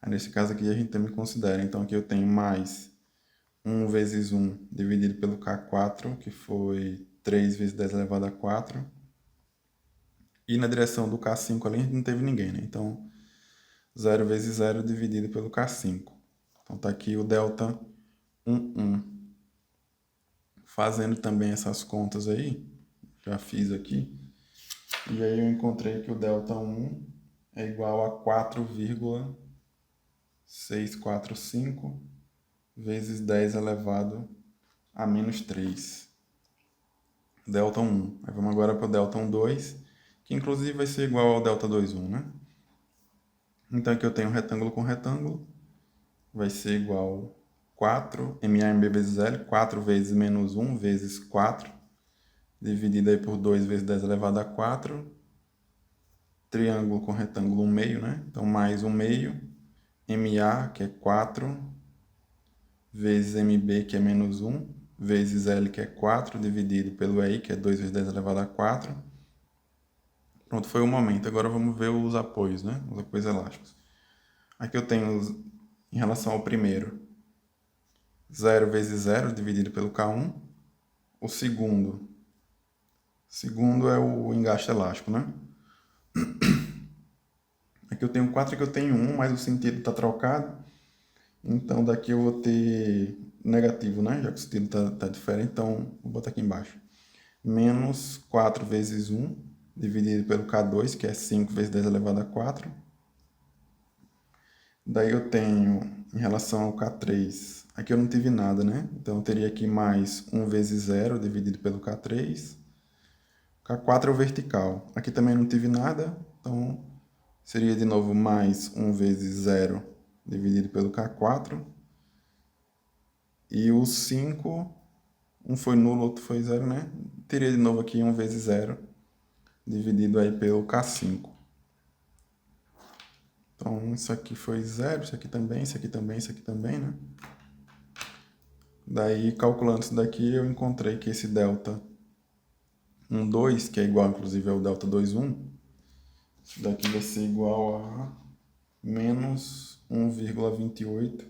Aí, nesse caso aqui a gente também considera. Então aqui eu tenho mais 1 vezes 1 dividido pelo K4, que foi 3 vezes 10 elevado a 4. E na direção do K5 ali a gente não teve ninguém, né? Então, 0 vezes 0 dividido pelo K5. Então tá aqui o delta 1. Fazendo também essas contas aí, já fiz aqui. E aí eu encontrei que o delta 1 é igual a 4,645 vezes 10 elevado a menos 3. Delta 1. Aí vamos agora para o delta 2, que inclusive vai ser igual ao delta 2,1, né? Então aqui eu tenho retângulo com retângulo, vai ser igual 4, MAMB vezes L, 4 vezes menos 1 vezes 4, dividido aí por 2 vezes 10 elevado a 4, triângulo com retângulo 1 meio, né? Então mais 1 meio, MA, que é 4, vezes MB, que é menos 1, vezes L, que é 4, dividido pelo EI, que é 2 vezes 10 elevado a 4. Pronto, foi o momento. Agora vamos ver os apoios, né? Os apoios elásticos. Aqui eu tenho, em relação ao primeiro, 0 vezes 0 dividido pelo K1. O segundo é o engaste elástico, né? Aqui eu tenho 4, aqui eu tenho 1, mas o sentido está trocado. Então daqui eu vou ter negativo, né? Já que o sentido está diferente, então vou botar aqui embaixo. Menos 4 vezes 1 dividido pelo K2, que é 5 vezes 10 elevado a 4. Daí eu tenho, em relação ao K3, aqui eu não tive nada, né? Então eu teria aqui mais 1 vezes 0 dividido pelo K3. K4 é o vertical. Aqui também não tive nada, então seria de novo mais 1 vezes 0 dividido pelo K4. E o 5, um foi nulo, outro foi 0, né? Teria de novo aqui 1 vezes 0 dividido aí pelo K5. Então, isso aqui foi 0, isso aqui também, isso aqui também, isso aqui também, né? Daí, calculando isso daqui, eu encontrei que esse delta 1,2, que é igual, inclusive, ao delta 2,1, isso daqui vai ser igual a menos 1,28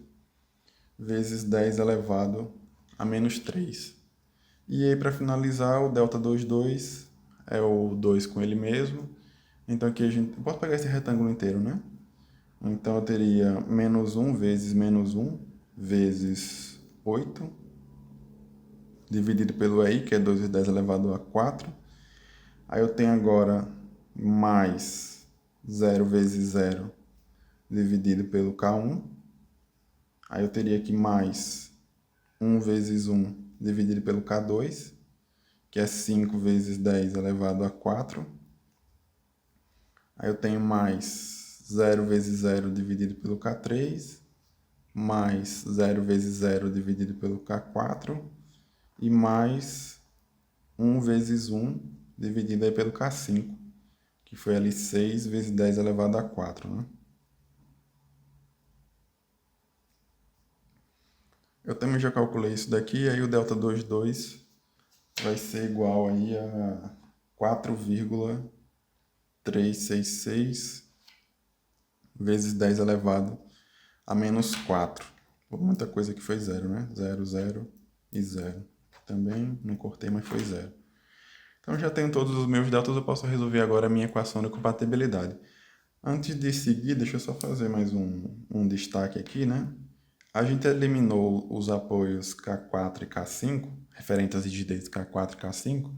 vezes 10 elevado a menos 3. E aí, para finalizar, o delta 2,2 é o 2 com ele mesmo. Então, aqui a gente... Eu posso pegar esse retângulo inteiro, né? Então, eu teria menos 1 vezes menos 1 vezes 8, dividido pelo EI, que é 2 vezes 10 elevado a 4. Aí eu tenho agora mais 0 vezes 0 dividido pelo K1. Aí eu teria aqui mais 1 vezes 1 dividido pelo K2, que é 5 vezes 10 elevado a 4. Aí eu tenho mais 0 vezes 0 dividido pelo K3, mais 0 vezes 0 dividido pelo K4, e mais 1 vezes 1 dividido aí pelo K5, que foi ali 6 vezes 10 elevado a 4, né? Eu também já calculei isso daqui, aí o delta 2,2 vai ser igual aí a 4,366 vezes 10 elevado a menos 4. Muita coisa que foi 0, né? 0, 0 e 0. Também não cortei, mas foi 0. Então já tenho todos os meus deltas, eu posso resolver agora a minha equação de compatibilidade. Antes de seguir, deixa eu só fazer mais um destaque aqui, né? A gente eliminou os apoios K4 e K5, referentes às rigidezes K4 e K5.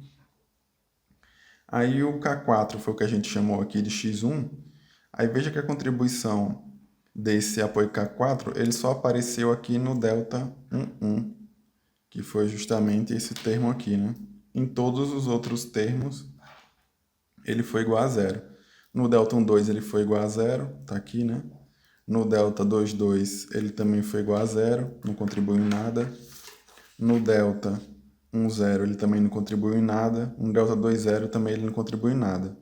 Aí o K4 foi o que a gente chamou aqui de X1. Aí veja que a contribuição desse apoio K4, ele só apareceu aqui no delta 1,1, que foi justamente esse termo aqui, né? Em todos os outros termos, ele foi igual a 0. No delta 1,2 ele foi igual a 0, tá aqui, né? No delta 2,2 ele também foi igual a 0, não contribuiu em nada. No delta 1,0 ele também não contribuiu em nada. No delta 2,0 também ele não contribuiu em nada.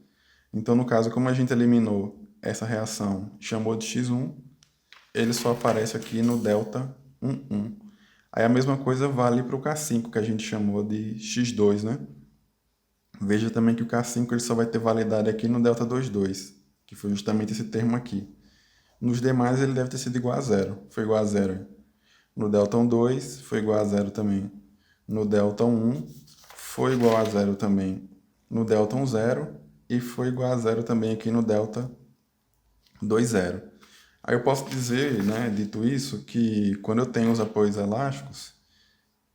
Então, no caso, como a gente eliminou essa reação, chamou de X1, ele só aparece aqui no delta 1,1. Aí a mesma coisa vale para o K5, que a gente chamou de X2, né? Veja também que o K5 ele só vai ter validade aqui no delta 2,2, que foi justamente esse termo aqui. Nos demais ele deve ter sido igual a 0. Foi igual a 0. No delta 1,2 foi igual a 0 também. No delta 1 foi igual a 0 também. No delta 1,0 e foi igual a 0 também aqui no delta 2,0. Aí eu posso dizer, né, dito isso, que quando eu tenho os apoios elásticos,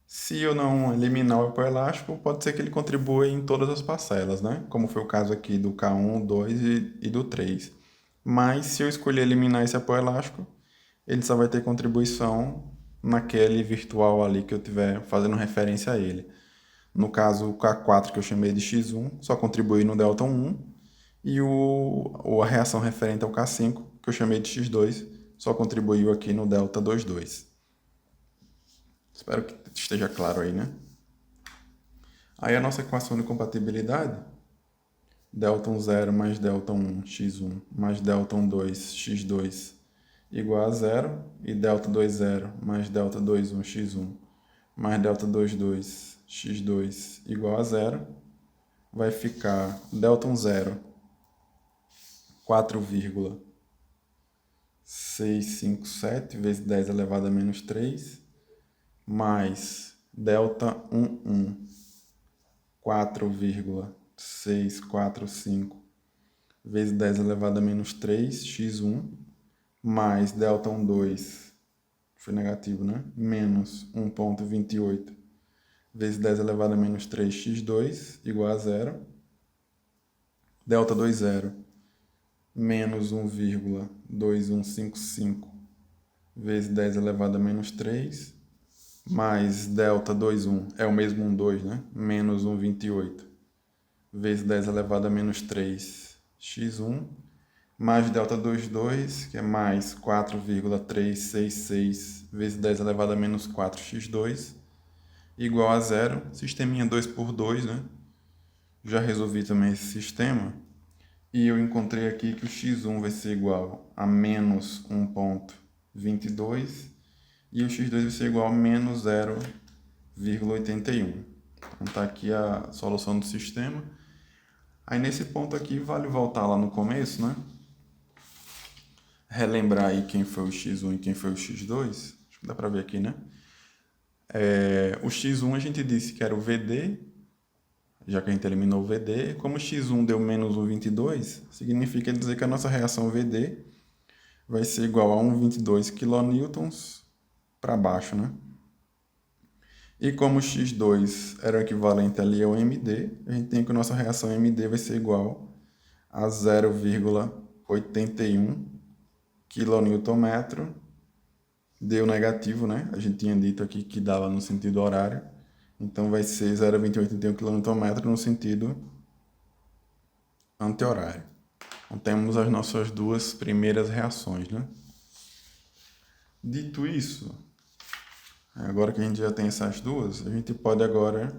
se eu não eliminar o apoio elástico, pode ser que ele contribua em todas as parcelas, né? Como foi o caso aqui do K1, 2 e do 3. Mas se eu escolher eliminar esse apoio elástico, ele só vai ter contribuição naquele virtual ali que eu estiver fazendo referência a ele. No caso, o K4 que eu chamei de X1 só contribui no delta 1 e a reação referente ao K5 que eu chamei de X2 só contribuiu aqui no delta 2,2. Espero que esteja claro aí, né? Aí a nossa equação de compatibilidade, delta 1,0 mais delta 1, x1, mais delta 1,2, x2, igual a 0, e delta 2,0 mais delta 2,1, x1, mais delta 2,2, x2, igual a 0, vai ficar delta 1,0, 657 vezes 10 elevado a menos 3, mais delta 4,645 vezes 10 elevado a menos 3, x1, mais delta 2, foi negativo, né? Menos 1,28 vezes 10 elevado a menos 3, x2, igual a 0. Delta 0, menos 1,2155 vezes 10 elevado a menos 3, mais delta 1 é o mesmo 2, né? Menos 1,28 vezes 10 elevado a menos 3, x1, mais delta 2, que é mais 4,366 vezes 10 elevado a menos 4, x2, igual a 0. Sisteminha 2 por 2, né? Já resolvi também esse sistema. E eu encontrei aqui que o x1 vai ser igual a menos 1,22 e o x2 vai ser igual a menos 0,81. Então está aqui a solução do sistema. Aí nesse ponto aqui vale voltar lá no começo, né? Relembrar aí quem foi o x1 e quem foi o x2. Acho que dá para ver aqui, né? O x1 a gente disse que era o VD, já que a gente eliminou o VD. Como o x1 deu menos 1,22, significa dizer que a nossa reação VD vai ser igual a 1,22 kN para baixo, né? E como o x2 era o equivalente ali ao MD, a gente tem que a nossa reação MD vai ser igual a 0,81 kN. Deu negativo, né? A gente tinha dito aqui que dava no sentido horário. Então vai ser 0,81 kN no sentido anti-horário. Então temos as nossas duas primeiras reações, né? Dito isso, agora que a gente já tem essas duas, a gente pode agora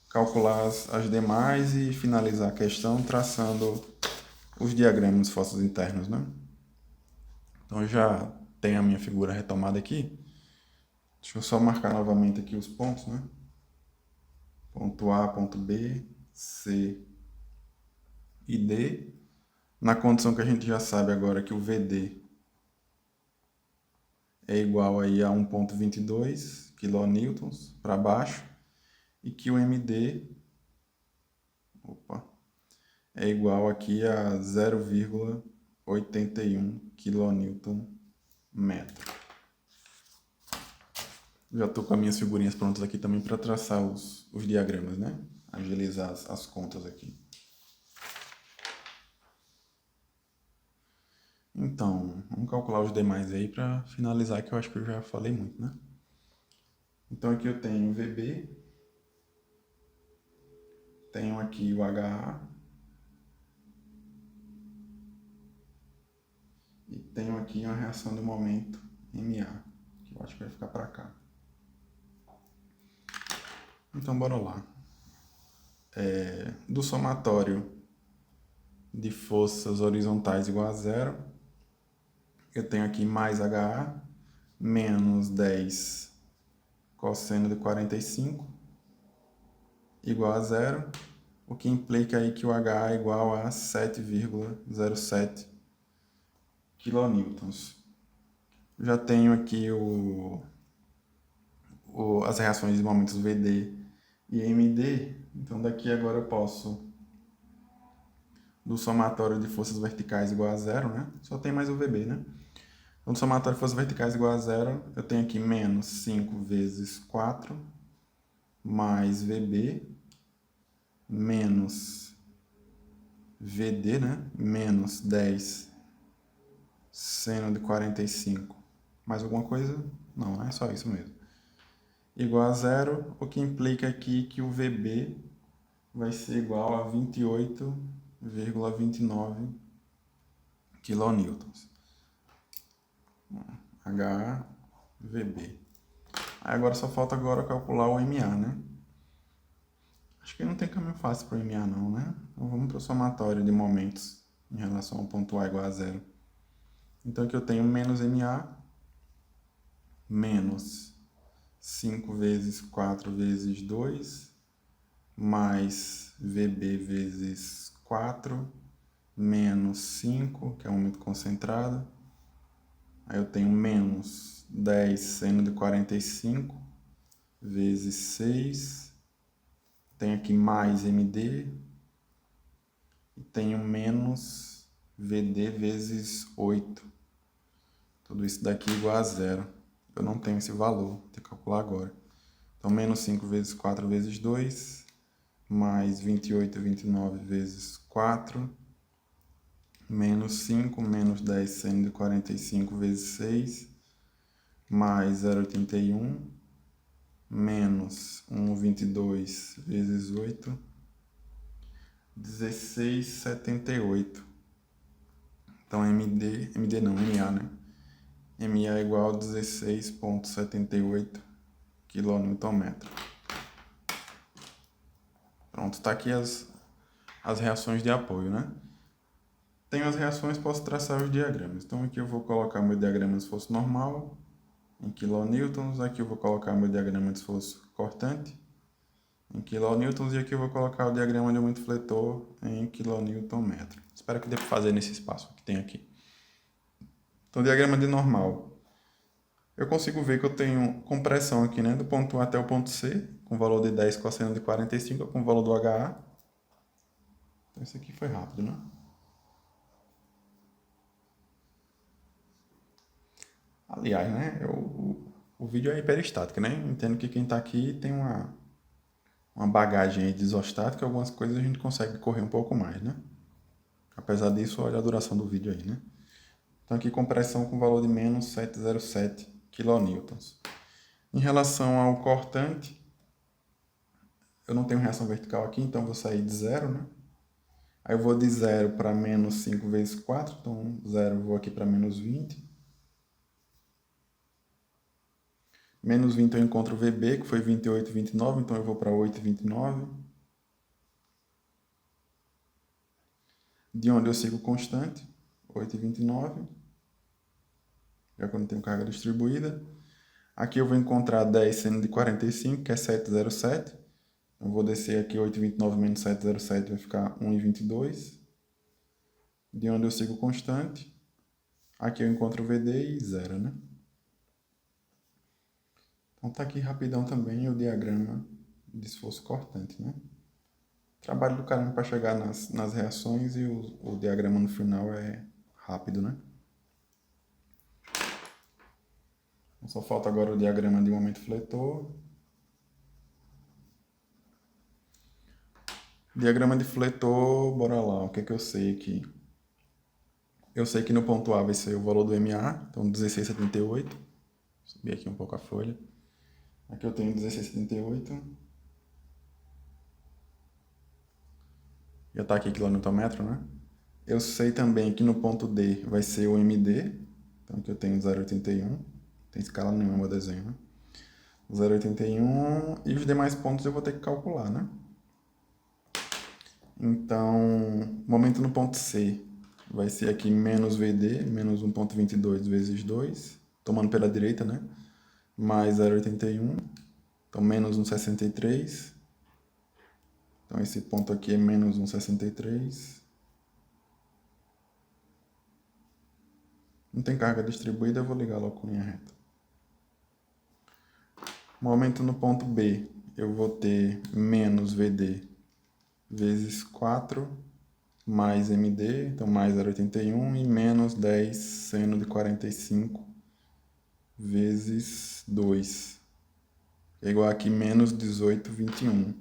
calcular as demais e finalizar a questão traçando os diagramas dos fósseis internos, né? Então já tem a minha figura retomada aqui. Deixa eu só marcar novamente aqui os pontos, né? Ponto A, ponto B, C e D. Na condição que a gente já sabe agora que o VD é igual aí a 1,22 kN para baixo e que o MD é igual aqui a 0,81 kN. Já estou com as minhas figurinhas prontas aqui também para traçar os diagramas, né? Agilizar as contas aqui. Então, vamos calcular os demais aí para finalizar, que eu acho que eu já falei muito, né? Então aqui eu tenho o VB, tenho aqui o HA e tenho aqui uma reação do momento MA, que eu acho que vai ficar para cá. Então bora lá. Do somatório de forças horizontais igual a 0, eu tenho aqui mais HA menos 10 cosseno de 45 igual a 0, o que implica aí que o HA é igual a 7,07 kN. Já tenho aqui as reações de momentos VD e MD, então daqui agora eu posso, do somatório de forças verticais igual a 0, né? Só tem mais o VB, né? Então, do somatório de forças verticais igual a 0, eu tenho aqui menos 5 vezes 4, mais VB, menos VD, né? Menos 10 seno de 45. Mais alguma coisa? Não, é só isso mesmo. Igual a 0, o que implica aqui que o VB vai ser igual a 28,29 kN. HVB. Aí agora só falta agora calcular o MA, né? Acho que não tem caminho fácil para o MA não, né? Então vamos para o somatório de momentos em relação ao ponto A igual a 0. Então aqui eu tenho menos MA, menos 5 vezes 4 vezes 2, mais VB vezes 4, menos 5, que é um momento concentrado, Aí eu tenho menos 10 seno de 45 vezes 6. Tenho aqui mais MD. E tenho menos VD vezes 8. Tudo isso daqui é igual a zero. Eu não tenho esse valor, vou ter que calcular agora. Então, menos 5 vezes 4 vezes 2, mais 28 e 29 vezes 4, menos 5, menos 10 seno de 45 vezes 6, mais 0,81, menos 1,22 vezes 8, 16,78. Então, MD não, MA, né? MA é igual a 16,78 kN. Pronto, tá aqui as reações de apoio, né? Tenho as reações, posso traçar os diagramas. Então aqui eu vou colocar meu diagrama de esforço normal em kilonewtons. Aqui eu vou colocar meu diagrama de esforço cortante em kilonewtons. E aqui eu vou colocar o diagrama de aumento fletor em kilonewton-metro. Espero que dê para fazer nesse espaço que tem aqui. Então, diagrama de normal. Eu consigo ver que eu tenho compressão aqui, né? Do ponto A até o ponto C, com valor de 10 cosseno de 45, com o valor do HA. Então, isso aqui foi rápido, né? Aliás, né? O vídeo é hiperestático, né? Entendo que quem está aqui tem uma bagagem aí de isostática, algumas coisas a gente consegue correr um pouco mais, né? Apesar disso, olha a duração do vídeo aí, né? Então, aqui compressão com valor de menos 707 kN. Em relação ao cortante, eu não tenho reação vertical aqui, então vou sair de zero, né? Aí eu vou de 0 para menos 5 vezes 4, então 0 eu vou aqui para menos 20. Menos 20 eu encontro o VB, que foi 28,29, então eu vou para 8,29. De onde eu sigo constante, 8,29. Já quando tenho carga distribuída. Aqui eu vou encontrar 10 seno de 45, que é 707. Eu vou descer aqui 8,29 menos 707, vai ficar 1,22. De onde eu sigo constante. Aqui eu encontro o VD e 0, né? Então tá aqui rapidão também o diagrama de esforço cortante, né? Trabalho do caramba para chegar nas reações e o diagrama no final é rápido, né? Então, só falta agora o diagrama de momento fletor. Diagrama de fletor, bora lá, o que é que eu sei aqui? Eu sei que no ponto A vai ser o valor do MA, então 16,78. Vou subir aqui um pouco a folha. Aqui eu tenho 16,78. Já está aqui quilômetro-metro, né? Eu sei também que no ponto D vai ser o MD. Então aqui eu tenho 0,81. Não tem escala nenhuma meu desenho, né? 0,81. E os demais pontos eu vou ter que calcular, né? Então, momento no ponto C vai ser aqui menos VD, menos 1,22 vezes 2, tomando pela direita, né? Mais 0,81. Então, menos 1,63. Então, esse ponto aqui é menos 1,63. Não tem carga distribuída, eu vou ligar logo com linha reta. Momento no ponto B, eu vou ter menos VD vezes 4 mais MD, então mais 0,81 e menos 10 seno de 45 vezes 2. É igual aqui menos 18,21.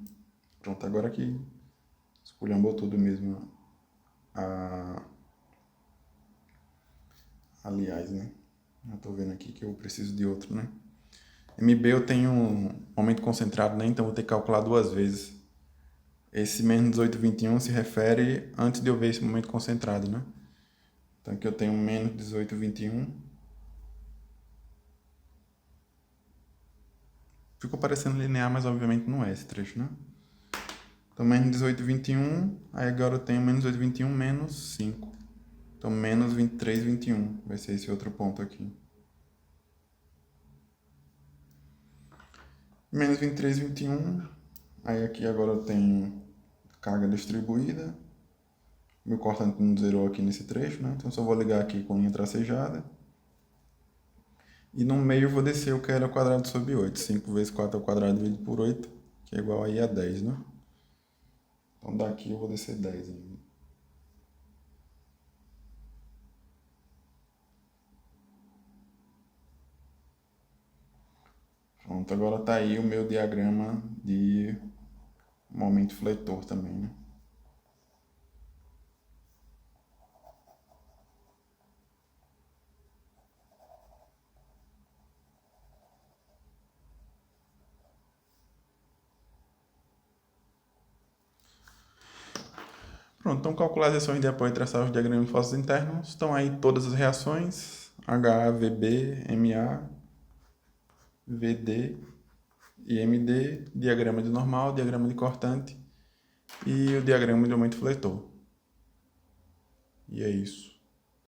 Pronto, agora aqui esculhambou tudo mesmo. Aliás, né? Eu tô vendo aqui que eu preciso de outro, né? MB eu tenho um momento concentrado, né? Então vou ter que calcular duas vezes. Esse menos 18,21 se refere antes de eu ver esse momento concentrado, né? Então aqui eu tenho menos 18,21. Ficou parecendo linear, mas obviamente não é esse trecho, né? Então menos 18,21, aí agora eu tenho menos 18,21 menos 5. Então menos 23,21 vai ser esse outro ponto aqui. Menos 23,21, aí aqui agora eu tenho carga distribuída. Meu cortante não zerou aqui nesse trecho, né? Então só vou ligar aqui com linha tracejada. E no meio eu vou descer o que era ao quadrado sobre 8. 5 vezes 4 ao quadrado dividido por 8, que é igual aí a 10, né? Então daqui eu vou descer 10 ainda. Pronto, agora tá aí o meu diagrama de momento fletor também, né? Pronto, então calcular as reações de apoio e traçar os diagramas de forças internos. Estão aí todas as reações, HA, VB, MA, VD e MD, diagrama de normal, diagrama de cortante e o diagrama de momento fletor. E é isso.